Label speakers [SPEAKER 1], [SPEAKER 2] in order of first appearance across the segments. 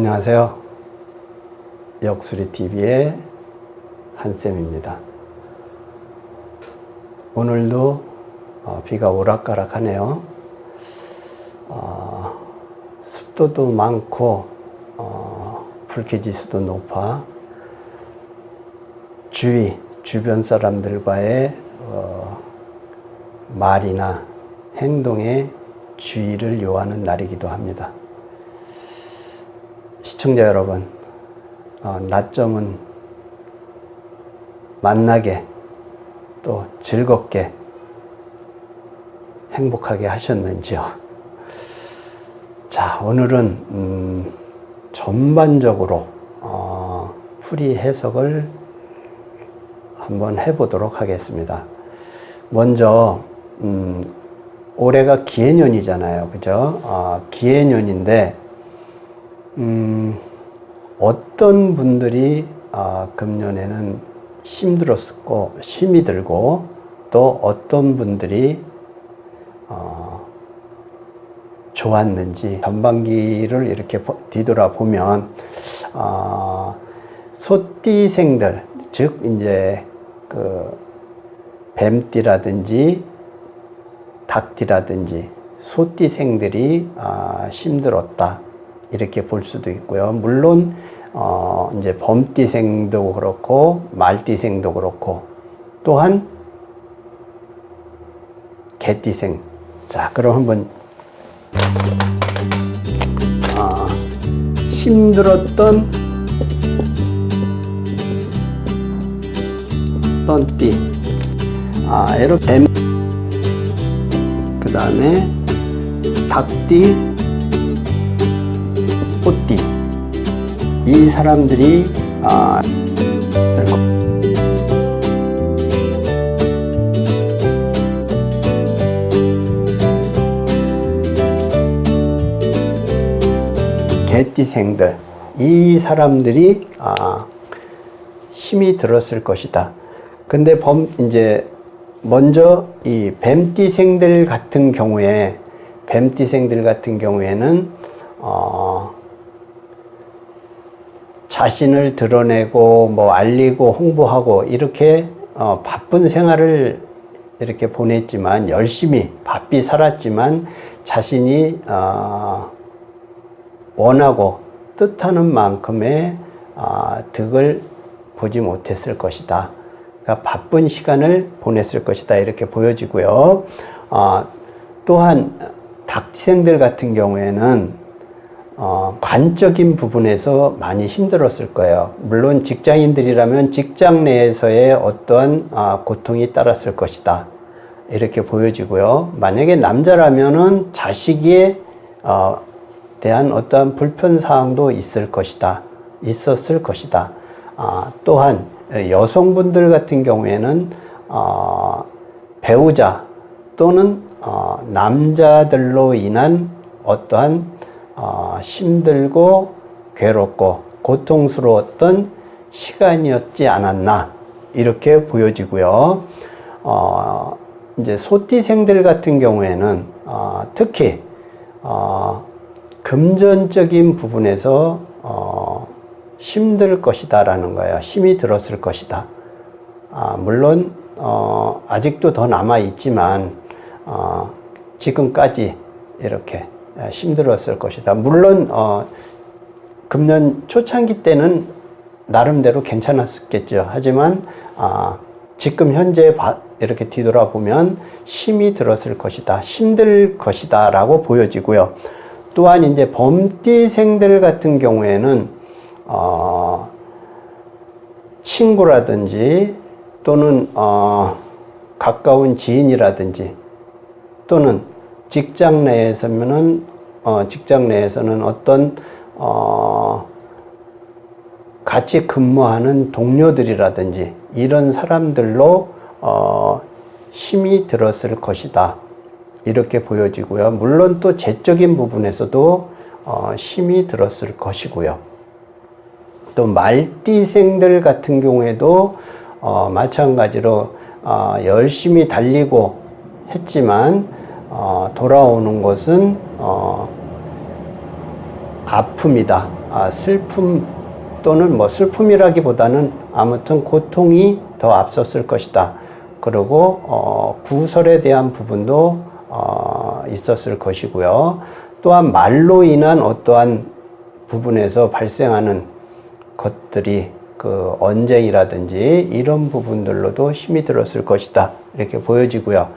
[SPEAKER 1] 안녕하세요. 역수리TV의 한쌤입니다. 오늘도 비가 오락가락하네요. 습도도 많고 불쾌지수도 높아 주변 사람들과의 말이나 행동에 주의를 요하는 날이기도 합니다. 시청자 여러분, 낮점은 만나게 또 즐겁게 행복하게 하셨는지요? 자, 오늘은 전반적으로 풀이 해석을 한번 해보도록 하겠습니다. 먼저 올해가 기해년이잖아요, 그죠? 기해년인데 어떤 분들이 금년에는 힘들었고 힘이 들고 또 어떤 분들이 좋았는지 전반기를 이렇게 뒤돌아보면 소띠생들, 즉 이제 그 뱀띠라든지 닭띠라든지 소띠생들이 힘들었다, 이렇게 볼 수도 있고요. 물론 이제 범띠생도 그렇고 말띠생도 그렇고 또한 개띠생. 자, 그럼 한번 힘들었던 띠, 뱀, 그 다음에 닭띠, 소띠. 이 사람들이 개띠생들, 이 사람들이 힘이 들었을 것이다. 근데 이제 먼저 이 뱀띠생들 같은 경우에는 자신을 드러내고 뭐 알리고 홍보하고 이렇게 바쁜 생활을 이렇게 보냈지만, 열심히 바삐 살았지만 자신이 원하고 뜻하는 만큼의 득을 보지 못했을 것이다. 그러니까 바쁜 시간을 보냈을 것이다, 이렇게 보여지고요. 또한 닭생들 같은 경우에는 관적인 부분에서 많이 힘들었을 거예요. 물론 직장인들이라면 직장 내에서의 어떠한 고통이 따랐을 것이다, 이렇게 보여지고요. 만약에 남자라면은 자식에 대한 어떠한 불편사항도 있었을 것이다. 또한 여성분들 같은 경우에는 배우자 또는 남자들로 인한 어떠한 힘들고 괴롭고 고통스러웠던 시간이었지 않았나, 이렇게 보여지고요. 이제 소띠생들 같은 경우에는 특히 금전적인 부분에서 힘들 것이다 라는 거예요. 힘이 들었을 것이다. 물론 아직도 더 남아 있지만 지금까지 이렇게 힘들었을 것이다. 물론 금년 초창기 때는 나름대로 괜찮았겠죠. 하지만 지금 현재 이렇게 뒤돌아보면 힘이 들었을 것이다, 힘들 것이다 라고 보여지고요. 또한 이제 범띠생들 같은 경우에는 친구라든지 또는 가까운 지인이라든지 또는 직장 내에서는 어떤 같이 근무하는 동료들이라든지 이런 사람들로 힘이 들었을 것이다, 이렇게 보여지고요. 물론 또 재적인 부분에서도 힘이 들었을 것이고요. 또 말띠생들 같은 경우에도 마찬가지로 열심히 달리고 했지만 돌아오는 것은 아픔이다. 슬픔 또는 뭐 슬픔이라기보다는 아무튼 고통이 더 앞섰을 것이다. 그리고 구설에 대한 부분도 있었을 것이고요. 또한 말로 인한 어떠한 부분에서 발생하는 것들이 그 언쟁이라든지 이런 부분들로도 힘이 들었을 것이다. 이렇게 보여지고요.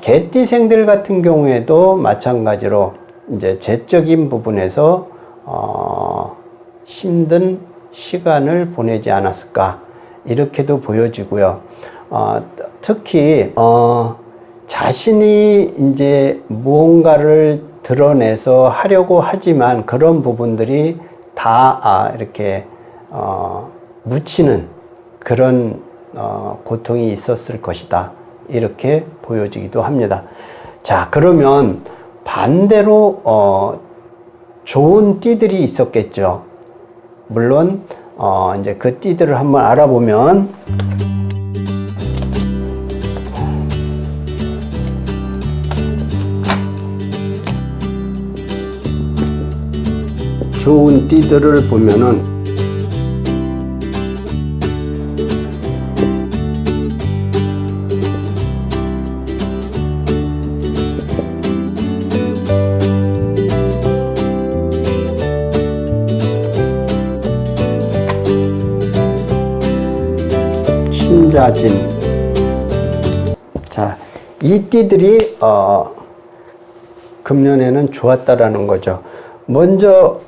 [SPEAKER 1] 개띠생들 같은 경우에도 마찬가지로 이제 재적인 부분에서 힘든 시간을 보내지 않았을까 이렇게도 보여지고요. 특히 자신이 이제 무언가를 드러내서 하려고 하지만 그런 부분들이 다 이렇게 묻히는 그런 고통이 있었을 것이다. 이렇게 보여지기도 합니다. 자, 그러면 반대로 좋은 띠들이 있었겠죠. 물론 이제 그 띠들을 한번 알아보면 좋은 띠들을 보면은 신자진. 자, 이 띠들이 금년에는 좋았다라는 거죠. 먼저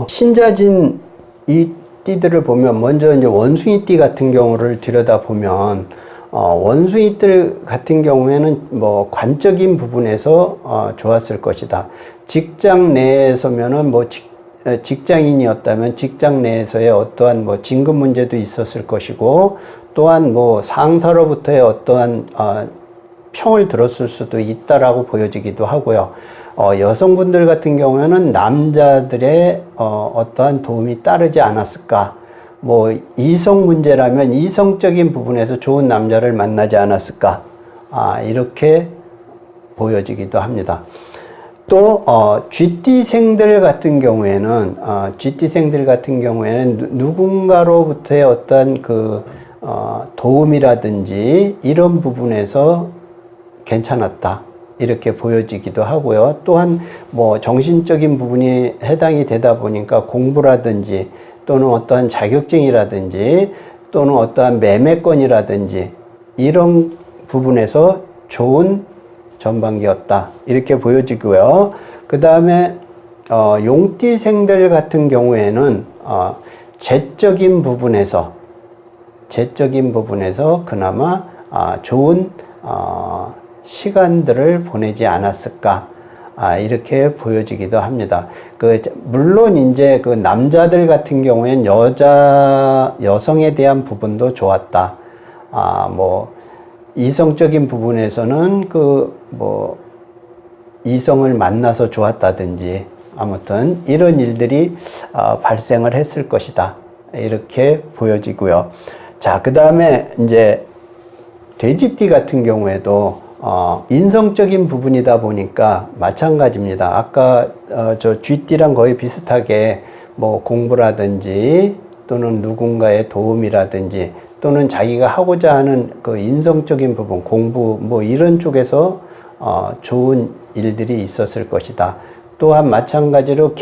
[SPEAKER 1] 신자진 이 띠들을 보면 먼저 이제 원숭이 띠 같은 경우를 들여다보면 원숭이 띠 같은 경우에는 뭐 관적인 부분에서 좋았을 것이다. 직장 내에서면은 뭐 직장인이었다면 직장 내에서의 어떠한 뭐 진급 문제도 있었을 것이고, 또한 뭐 상사로부터의 어떠한 평을 들었을 수도 있다라고 보여지기도 하고요. 여성분들 같은 경우에는 남자들의 어떠한 도움이 따르지 않았을까. 뭐 이성 문제라면 이성적인 부분에서 좋은 남자를 만나지 않았을까. 이렇게 보여지기도 합니다. 또 쥐띠생들 같은 경우에는 누군가로부터의 어떤 그 도움이라든지 이런 부분에서 괜찮았다. 이렇게 보여지기도 하고요. 또한 뭐 정신적인 부분이 해당이 되다 보니까 공부라든지 또는 어떠한 자격증이라든지 또는 어떠한 매매권이라든지 이런 부분에서 좋은 전반기였다. 이렇게 보여지고요. 그 다음에 용띠생들 같은 경우에는 재적인 부분에서 그나마 좋은 시간들을 보내지 않았을까. 이렇게 보여지기도 합니다. 물론 이제 그 남자들 같은 경우엔 여성에 대한 부분도 좋았다. 뭐 이성적인 부분에서는 뭐 이성을 만나서 좋았다든지 아무튼 이런 일들이 발생을 했을 것이다. 이렇게 보여지고요. 자, 그 다음에 이제 돼지띠 같은 경우에도 인성적인 부분이다 보니까 마찬가지입니다. 아까 저 쥐띠랑 거의 비슷하게 뭐 공부라든지 또는 누군가의 도움이라든지 또는 자기가 하고자 하는 그 인성적인 부분, 공부 뭐 이런 쪽에서 좋은 일들이 있었을 것이다. 또한 마찬가지로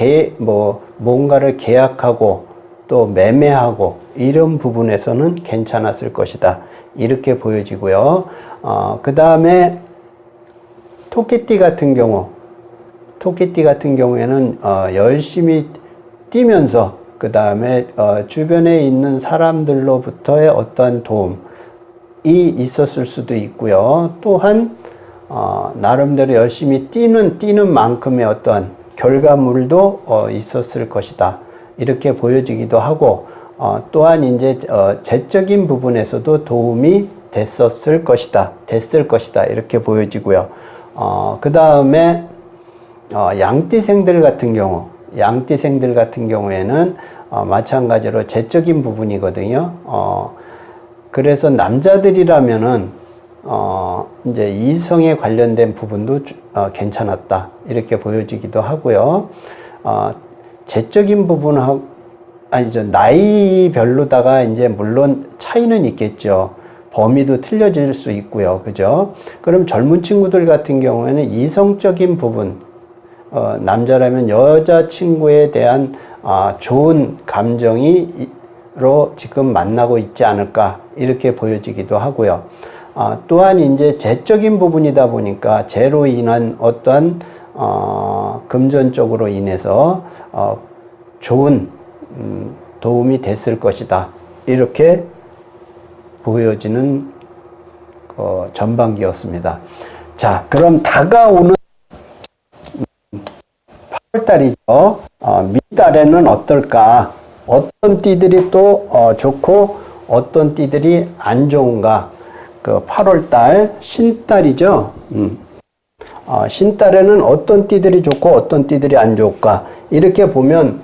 [SPEAKER 1] 뭔가를 계약하고 또 매매하고 이런 부분에서는 괜찮았을 것이다. 이렇게 보여지고요. 그 다음에 토끼띠 같은 경우에는 열심히 뛰면서 그 다음에 주변에 있는 사람들로부터의 어떠한 도움이 있었을 수도 있고요. 또한 나름대로 열심히 뛰는 만큼의 어떠한 결과물도 있었을 것이다. 이렇게 보여지기도 하고, 또한 이제 재적인 부분에서도 도움이 됐을 것이다. 이렇게 보여지고요. 그 다음에 양띠생들 같은 경우에는 마찬가지로 재적인 부분이거든요. 그래서 남자들이라면은 이제 이성에 관련된 부분도 괜찮았다. 이렇게 보여지기도 하고요. 재적인 부분하고, 아니죠. 나이별로다가 이제 물론 차이는 있겠죠. 범위도 틀려질 수 있고요. 그죠? 그럼 젊은 친구들 같은 경우에는 이성적인 부분, 남자라면 여자친구에 대한 좋은 감정이로 지금 만나고 있지 않을까, 이렇게 보여지기도 하고요. 또한 이제 재적인 부분이다 보니까 재로 인한 어떠한 금전적으로 인해서 좋은 도움이 됐을 것이다, 이렇게 보여지는 전반기였습니다. 자, 그럼 다가오는 8월달이죠. 밑달에는 어떨까? 어떤 띠들이 또 좋고 어떤 띠들이 안 좋은가? 그 8월달 신달이죠. 신달에는 어떤 띠들이 좋고 어떤 띠들이 안 좋을까? 이렇게 보면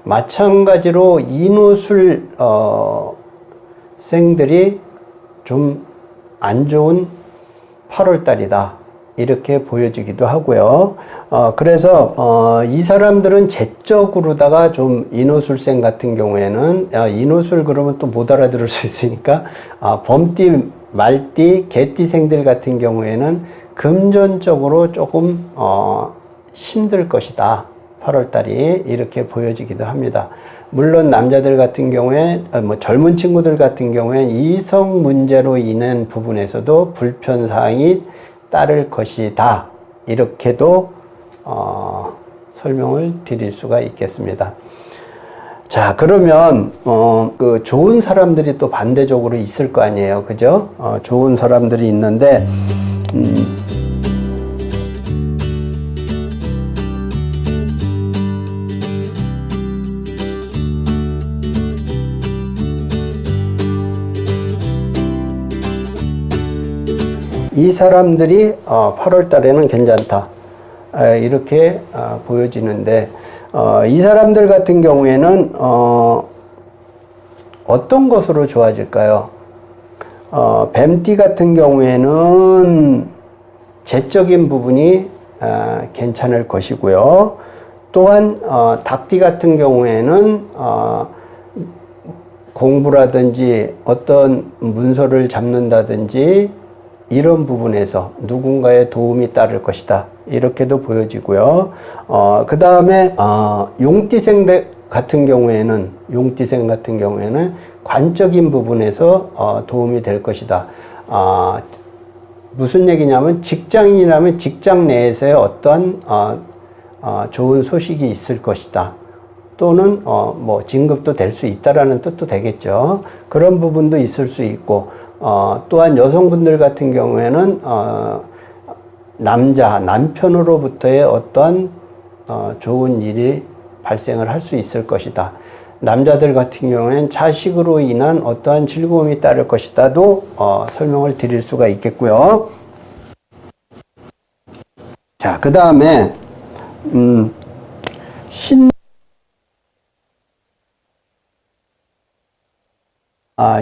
[SPEAKER 1] 마찬가지로 인후술 생들이 좀 안 좋은 8월달이다, 이렇게 보여지기도 하고요. 그래서 이 사람들은 재적으로다가 좀 인후술생 같은 경우에는 인후술 그러면 또 못 알아들을 수 있으니까 범띠, 말띠, 개띠생들 같은 경우에는 금전적으로 조금 힘들 것이다, 8월달이, 이렇게 보여지기도 합니다. 물론 남자들 같은 경우에 젊은 친구들 같은 경우에 이성 문제로 인한 부분에서도 불편사항이 따를 것이다, 이렇게도 설명을 드릴 수가 있겠습니다. 자, 그러면 그 좋은 사람들이 또 반대적으로 있을 거 아니에요, 그죠? 좋은 사람들이 있는데 이 사람들이 8월 달에는 괜찮다, 이렇게 보여지는데, 이 사람들 같은 경우에는 어떤 것으로 좋아질까요? 뱀띠 같은 경우에는 재적인 부분이 괜찮을 것이고요. 또한 닭띠 같은 경우에는 공부라든지 어떤 문서를 잡는다든지 이런 부분에서 누군가의 도움이 따를 것이다, 이렇게도 보여지고요. 그 다음에 용띠생 같은 경우에는 관적인 부분에서 도움이 될 것이다. 무슨 얘기냐면 직장인이라면 직장 내에서의 어떤 좋은 소식이 있을 것이다, 또는 뭐 진급도 될 수 있다라는 뜻도 되겠죠. 그런 부분도 있을 수 있고, 또한 여성분들 같은 경우에는 남편으로부터의 어떤 좋은 일이 발생을 할 수 있을 것이다. 남자들 같은 경우에는 자식으로 인한 어떠한 즐거움이 따를 것이다도 설명을 드릴 수가 있겠고요. 자, 그 다음에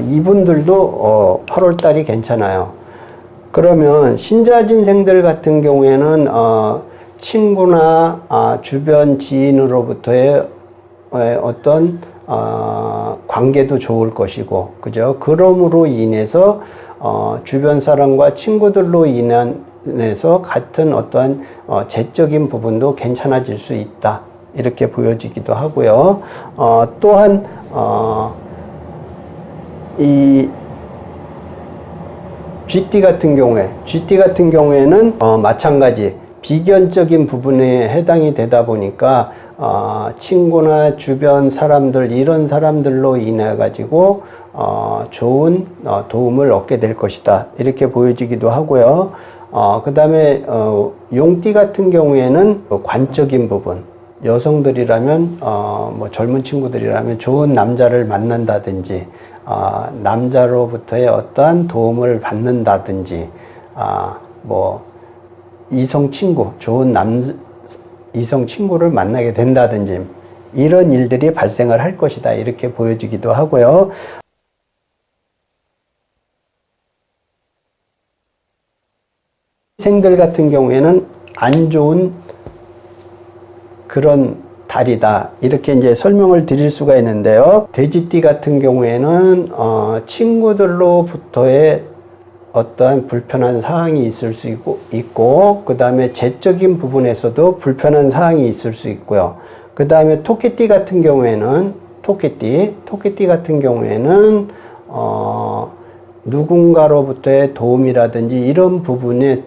[SPEAKER 1] 이분들도 8월달이 괜찮아요. 그러면 신자진생들 같은 경우에는 친구나 주변 지인으로부터의 어떤 관계도 좋을 것이고, 그죠? 그럼으로 인해서 주변 사람과 친구들로 인해서 같은 어떠한 재적인 부분도 괜찮아질 수 있다, 이렇게 보여지기도 하고요. 또한 이 쥐띠 같은 경우에는 마찬가지 비견적인 부분에 해당이 되다 보니까 친구나 주변 사람들, 이런 사람들로 인해 가지고 좋은 도움을 얻게 될 것이다, 이렇게 보여지기도 하고요. 그 다음에 용띠 같은 경우에는 관적인 부분, 여성들이라면 뭐 젊은 친구들이라면 좋은 남자를 만난다든지 남자로부터의 어떠한 도움을 받는다든지 뭐 이성 친구, 좋은 이성 친구를 만나게 된다든지 이런 일들이 발생을 할 것이다, 이렇게 보여지기도 하고요. 생들 같은 경우에는 안 좋은 그런 달이다. 이렇게 이제 설명을 드릴 수가 있는데요. 돼지띠 같은 경우에는 친구들로부터의 어떠한 불편한 사항이 있을 수 있고 그 다음에 재적인 부분에서도 불편한 사항이 있을 수 있고요. 그 다음에 토끼띠 같은 경우에는 토끼띠 같은 경우에는 누군가로부터의 도움이라든지 이런 부분에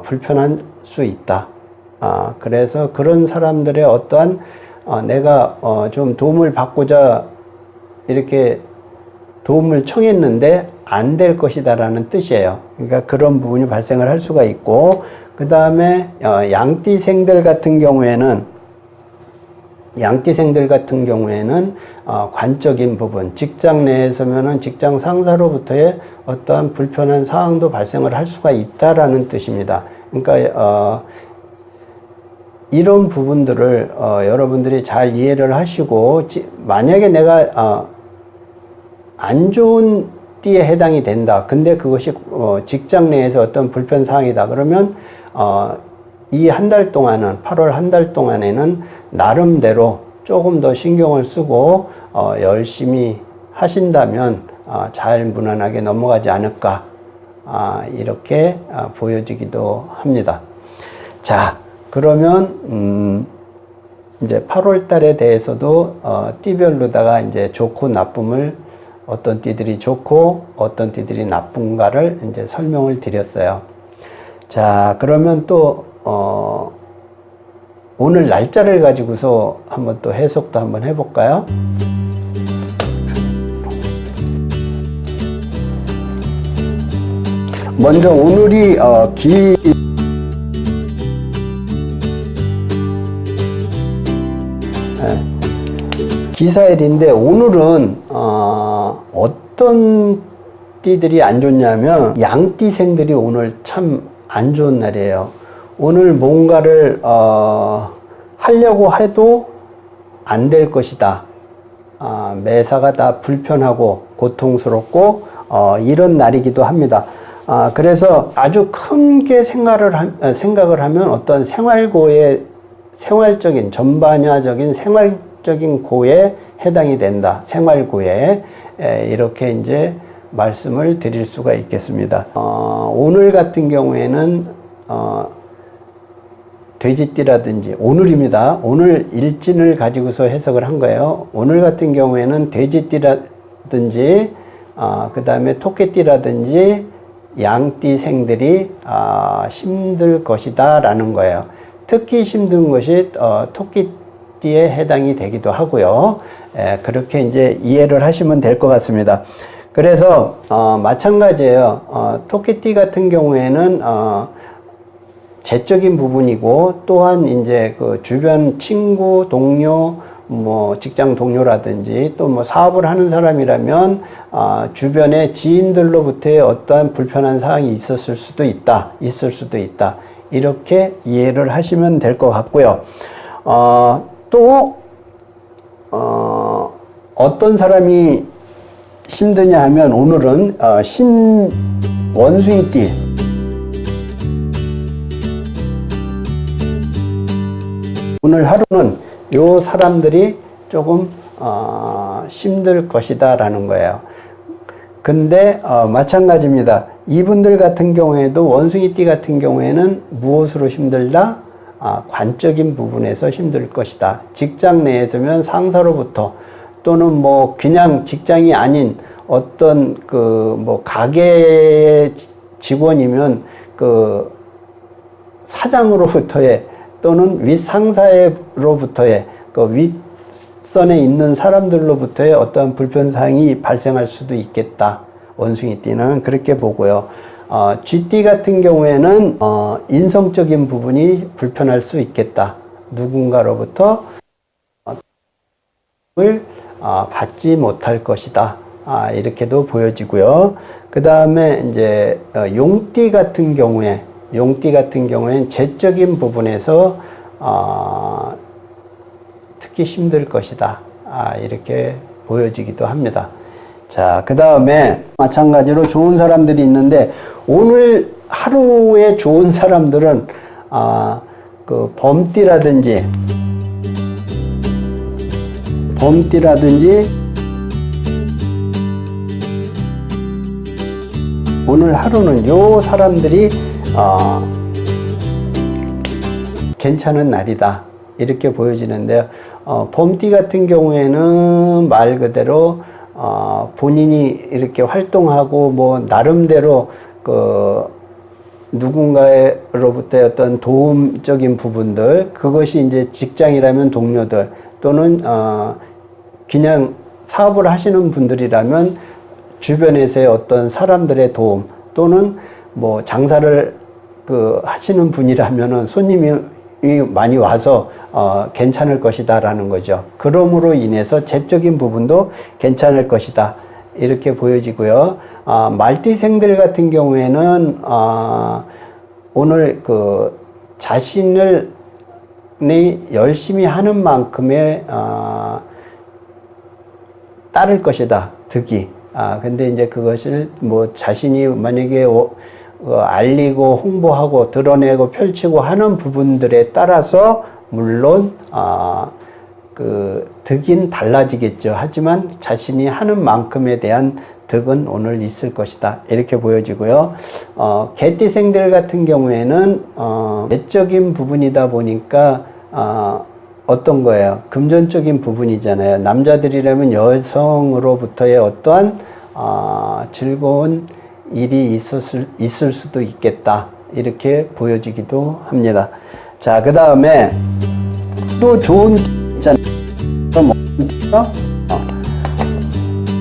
[SPEAKER 1] 불편할 수 있다. 그래서 그런 사람들의 어떠한 내가 좀 도움을 받고자 이렇게 도움을 청했는데 안 될 것이다 라는 뜻이에요. 그러니까 그런 부분이 발생을 할 수가 있고, 그 다음에 양띠생들 같은 경우에는 관적인 부분, 직장 내에서면은 직장 상사로부터의 어떠한 불편한 상황도 발생을 할 수가 있다라는 뜻입니다. 그러니까 이런 부분들을 여러분들이 잘 이해를 하시고, 만약에 내가 안 좋은 띠에 해당이 된다. 근데 그것이 직장 내에서 어떤 불편 사항이다. 그러면 이 한 달 동안은 8월 한 달 동안에는 나름대로 조금 더 신경을 쓰고 열심히 하신다면 잘 무난하게 넘어가지 않을까, 이렇게 보여지기도 합니다. 자, 그러면 이제 8월 달에 대해서도 띠별로다가 이제 좋고 나쁨을, 어떤 띠들이 좋고 어떤 띠들이 나쁜가를 이제 설명을 드렸어요. 자, 그러면 또 오늘 날짜를 가지고서 한번 또 해석도 한번 해볼까요? 먼저 오늘이 기사일인데, 오늘은 어떤 띠들이 안 좋냐면 양띠생들이 오늘 참 안 좋은 날이에요. 오늘 뭔가를 하려고 해도 안 될 것이다. 매사가 다 불편하고 고통스럽고 이런 날이기도 합니다. 그래서 아주 크게 생각을 하면 어떤 생활적인 전반야적인 생활적인 고에 해당이 된다. 생활고에, 이렇게 이제 말씀을 드릴 수가 있겠습니다. 오늘 같은 경우에는 돼지띠라든지, 오늘입니다. 오늘 일진을 가지고서 해석을 한 거예요. 오늘 같은 경우에는 돼지띠라든지 그 다음에 토끼띠라든지 양띠생들이 힘들 것이다 라는 거예요. 특히 힘든 것이 토끼띠에 해당이 되기도 하고요. 그렇게 이제 이해를 하시면 될 것 같습니다. 그래서 마찬가지예요. 토끼띠 같은 경우에는 재적인 부분이고, 또한 이제 그 주변 친구, 동료, 뭐 직장 동료라든지 또 뭐 사업을 하는 사람이라면 주변의 지인들로부터의 어떠한 불편한 사항이 있을 수도 있다. 이렇게 이해를 하시면 될 것 같고요. 또 어떤 사람이 힘드냐 하면, 오늘은 원숭이띠, 오늘 하루는 요 사람들이 조금 힘들 것이다 라는 거예요. 근데 마찬가지입니다. 이분들 같은 경우에도, 원숭이띠 같은 경우에는 무엇으로 힘들다? 관적인 부분에서 힘들 것이다. 직장 내에서면 상사로부터, 또는 뭐 그냥 직장이 아닌 어떤 뭐 가게 직원이면 그 사장으로부터의, 또는 윗상사로부터의, 그 윗선에 있는 사람들로부터의 어떤 불편사항이 발생할 수도 있겠다. 원숭이띠는 그렇게 보고요. 쥐띠 같은 경우에는 인성적인 부분이 불편할 수 있겠다. 누군가로부터 받지 못할 것이다. 이렇게도 보여지고요. 그 다음에 이제 용띠 같은 경우에는 재적인 부분에서 특히 힘들 것이다. 이렇게 보여지기도 합니다. 자, 그 다음에 마찬가지로 좋은 사람들이 있는데, 오늘 하루에 좋은 사람들은 그 범띠라든지 범띠라든지 오늘 하루는 요 사람들이 괜찮은 날이다 이렇게 보여지는데요. 범띠 같은 경우에는 말 그대로 본인이 이렇게 활동하고 뭐 나름대로 누군가로부터의 어떤 도움적인 부분들, 그것이 이제 직장이라면 동료들 또는 그냥 사업을 하시는 분들이라면 주변에서의 어떤 사람들의 도움, 또는 뭐 장사를 하시는 분이라면은 손님이 많이 와서 괜찮을 것이다 라는 거죠. 그러므로 인해서 재적인 부분도 괜찮을 것이다 이렇게 보여지고요. 말띠생들 같은 경우에는 오늘 자신을 열심히 하는 만큼의 따를 것이다, 득이. 근데 이제 그것을 뭐 자신이 만약에 알리고 홍보하고 드러내고 펼치고 하는 부분들에 따라서 물론 득인 달라지겠죠. 하지만 자신이 하는 만큼에 대한 득은 오늘 있을 것이다 이렇게 보여지고요. 개띠생들 같은 경우에는 내적인 부분이다 보니까 어떤 거예요? 금전적인 부분이잖아요. 남자들이라면 여성으로부터의 어떠한 즐거운 일이 있을 수도 있겠다 이렇게 보여지기도 합니다. 자, 그 다음에 또 좋은 있잖아요.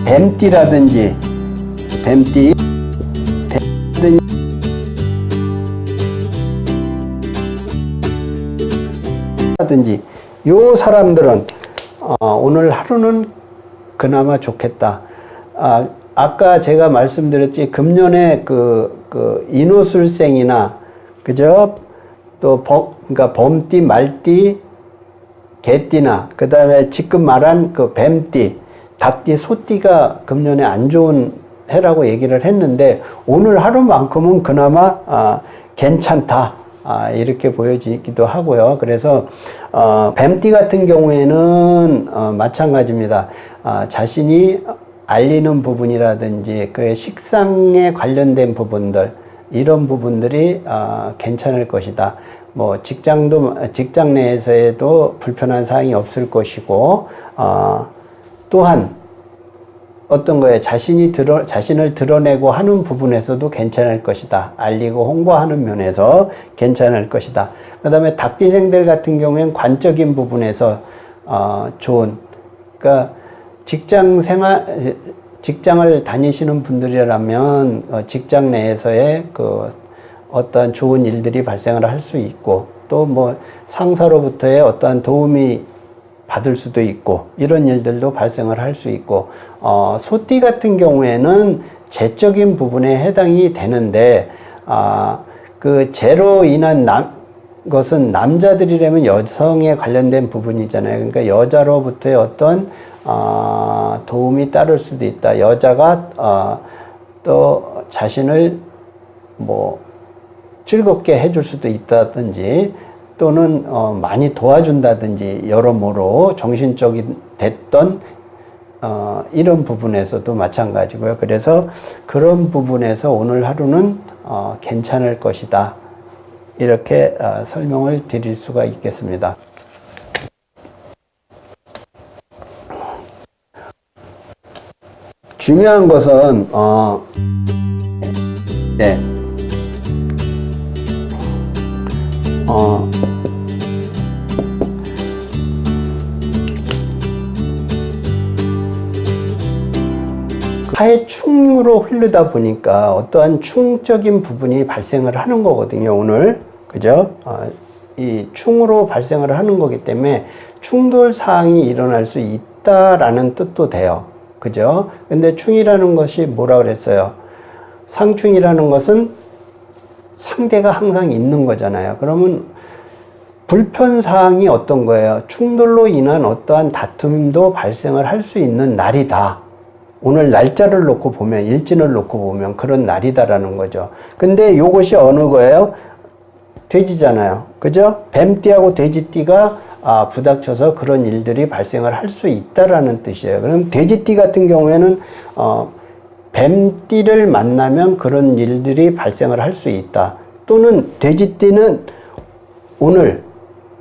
[SPEAKER 1] 뱀띠라든지 요 사람들은 오늘 하루는 그나마 좋겠다. 아까 제가 말씀드렸지, 금년에 인호술생이나 그죠? 또 그러니까 범띠, 말띠, 개띠나 그 다음에 지금 말한 뱀띠, 닭띠, 소띠가 금년에 안 좋은 해라고 얘기를 했는데 오늘 하루만큼은 그나마 괜찮다 이렇게 보여지기도 하고요. 그래서 뱀띠 같은 경우에는 마찬가지입니다. 자신이 알리는 부분이라든지 그 식상에 관련된 부분들, 이런 부분들이 괜찮을 것이다. 뭐 직장 내에서에도 불편한 사항이 없을 것이고, 또한 어떤 거에 자신을 드러내고 하는 부분에서도 괜찮을 것이다. 알리고 홍보하는 면에서 괜찮을 것이다. 그 다음에 닭띠생들 같은 경우에는 관적인 부분에서 좋은, 그러니까 직장을 다니시는 분들이라면 직장 내에서의 어떠한 좋은 일들이 발생을 할 수 있고, 또 뭐 상사로부터의 어떠한 도움이 받을 수도 있고, 이런 일들도 발생을 할 수 있고, 소띠 같은 경우에는 재적인 부분에 해당이 되는데, 재로 인한 것은 남자들이라면 여성에 관련된 부분이잖아요. 그러니까 여자로부터의 어떤 도움이 따를 수도 있다. 여자가 또 자신을 뭐 즐겁게 해줄 수도 있다든지, 또는 많이 도와준다든지, 여러모로 정신적인 됐던 이런 부분에서도 마찬가지고요. 그래서 그런 부분에서 오늘 하루는 괜찮을 것이다, 이렇게 설명을 드릴 수가 있겠습니다. 중요한 것은 하의 충으로 흐르다 보니까 어떠한 충적인 부분이 발생을 하는 거거든요, 오늘. 그죠? 이 충으로 발생을 하는 거기 때문에 충돌 사항이 일어날 수 있다라는 뜻도 돼요. 그죠? 근데 충이라는 것이 뭐라 그랬어요? 상충이라는 것은 상대가 항상 있는 거잖아요. 그러면 불편사항이 어떤 거예요? 충돌로 인한 어떠한 다툼도 발생을 할 수 있는 날이다. 오늘 날짜를 놓고 보면, 일진을 놓고 보면 그런 날이다라는 거죠. 근데 이것이 어느 거예요? 돼지잖아요. 그죠? 뱀띠하고 돼지띠가 부닥쳐서 그런 일들이 발생을 할 수 있다라는 뜻이에요. 그럼 돼지띠 같은 경우에는 뱀띠를 만나면 그런 일들이 발생을 할 수 있다. 또는 돼지띠는 오늘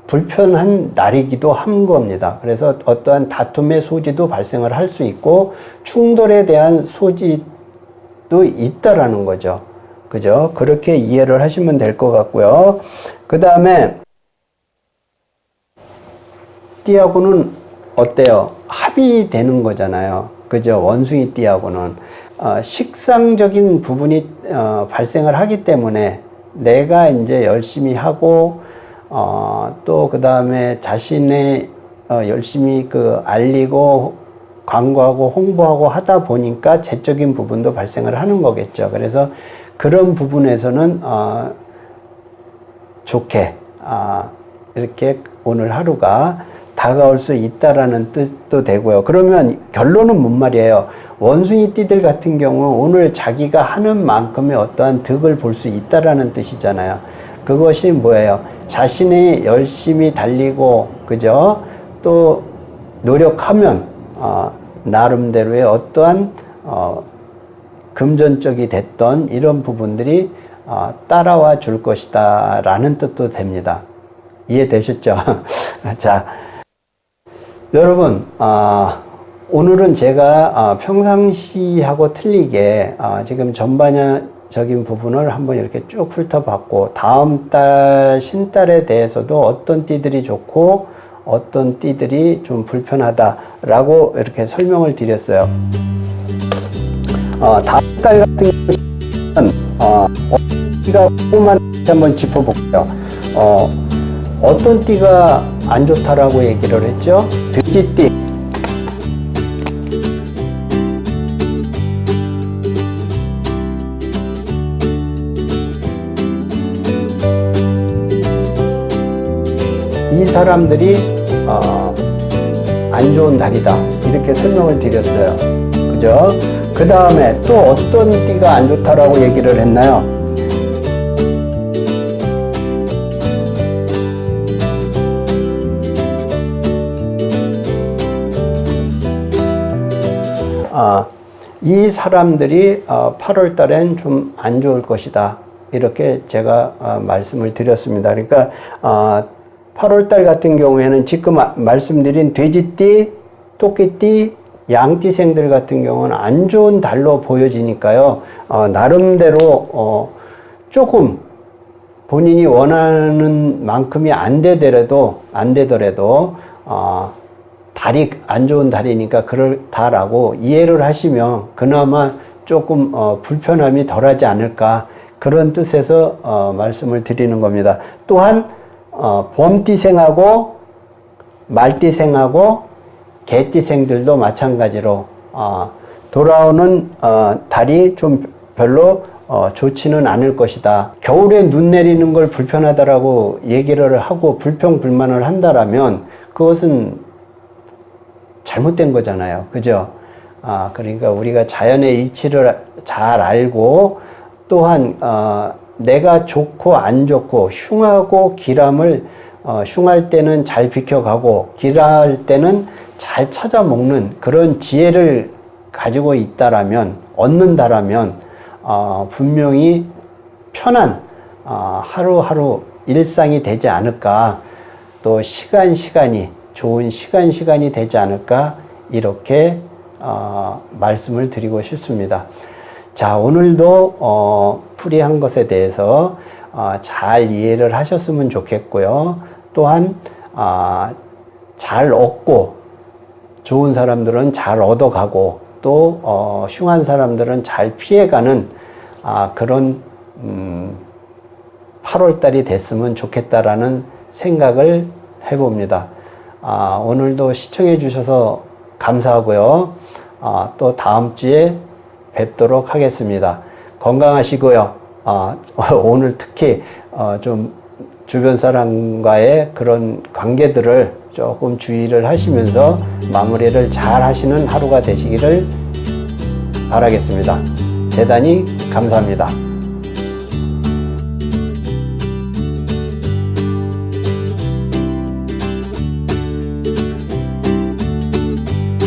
[SPEAKER 1] 불편한 날이기도 한 겁니다. 그래서 어떠한 다툼의 소지도 발생을 할 수 있고 충돌에 대한 소지도 있다라는 거죠. 그죠? 그렇게 이해를 하시면 될 것 같고요. 그 다음에 띠하고는 어때요? 합이 되는 거잖아요. 그죠? 원숭이 띠하고는 식상적인 부분이 발생을 하기 때문에 내가 이제 열심히 하고 또 그 다음에 자신의 열심히 알리고 광고하고 홍보하고 하다 보니까 재적인 부분도 발생을 하는 거겠죠. 그래서 그런 부분에서는 좋게 이렇게 오늘 하루가 다가올 수 있다라는 뜻도 되고요. 그러면 결론은 뭔 말이에요? 원숭이 띠들 같은 경우 오늘 자기가 하는 만큼의 어떠한 득을 볼 수 있다라는 뜻이잖아요. 그것이 뭐예요? 자신이 열심히 달리고, 그죠? 또 노력하면 나름대로의 어떠한 금전적이 됐던 이런 부분들이 따라와 줄 것이다 라는 뜻도 됩니다. 이해되셨죠? 자, 여러분 오늘은 제가 평상시하고 틀리게 지금 전반적인 부분을 한번 이렇게 쭉 훑어봤고, 다음 달 신달에 대해서도 어떤 띠들이 좋고 어떤 띠들이 좀 불편하다라고 이렇게 설명을 드렸어요. 다음 달 같은 경우는 띠가 조금만 한번 짚어볼게요. 어떤 띠가 안 좋다라고 얘기를 했죠? 돼지띠. 이 사람들이 안 좋은 달이다 이렇게 설명을 드렸어요. 그죠? 그 다음에 또 어떤 띠가 안 좋다라고 얘기를 했나요? 이 사람들이 8월 달엔 좀 안 좋을 것이다 이렇게 제가 말씀을 드렸습니다. 그러니까 8월 달 같은 경우에는 지금 말씀드린 돼지띠, 토끼띠, 양띠생들 같은 경우는 안 좋은 달로 보여지니까요. 나름대로 조금 본인이 원하는 만큼이 안 되더라도 달이 안 좋은 달이니까 그렇다라고 이해를 하시면 그나마 조금 불편함이 덜하지 않을까 그런 뜻에서 말씀을 드리는 겁니다. 또한 봄띠생하고 말띠생하고 개띠생들도 마찬가지로 돌아오는 달이 좀 별로 좋지는 않을 것이다. 겨울에 눈 내리는 걸 불편하다라고 얘기를 하고 불평불만을 한다라면 그것은 잘못된 거잖아요. 그죠? 그러니까 우리가 자연의 이치를 잘 알고 또한 내가 좋고 안 좋고 흉하고 기람을 흉할 때는 잘 비켜가고 기랄 때는 잘 찾아 먹는 그런 지혜를 가지고 있다라면 얻는다라면 분명히 편한 하루하루 일상이 되지 않을까, 또 시간이 좋은 시간이 되지 않을까 이렇게 말씀을 드리고 싶습니다. 자, 오늘도 풀이한 것에 대해서 잘 이해를 하셨으면 좋겠고요. 또한 잘 얻고 좋은 사람들은 잘 얻어가고 또 흉한 사람들은 잘 피해가는 그런 8월달이 됐으면 좋겠다라는 생각을 해봅니다. 오늘도 시청해 주셔서 감사하고요. 또 다음 주에 뵙도록 하겠습니다. 건강하시고요. 오늘 특히 좀 주변 사람과의 그런 관계들을 조금 주의를 하시면서 마무리를 잘 하시는 하루가 되시기를 바라겠습니다. 대단히 감사합니다.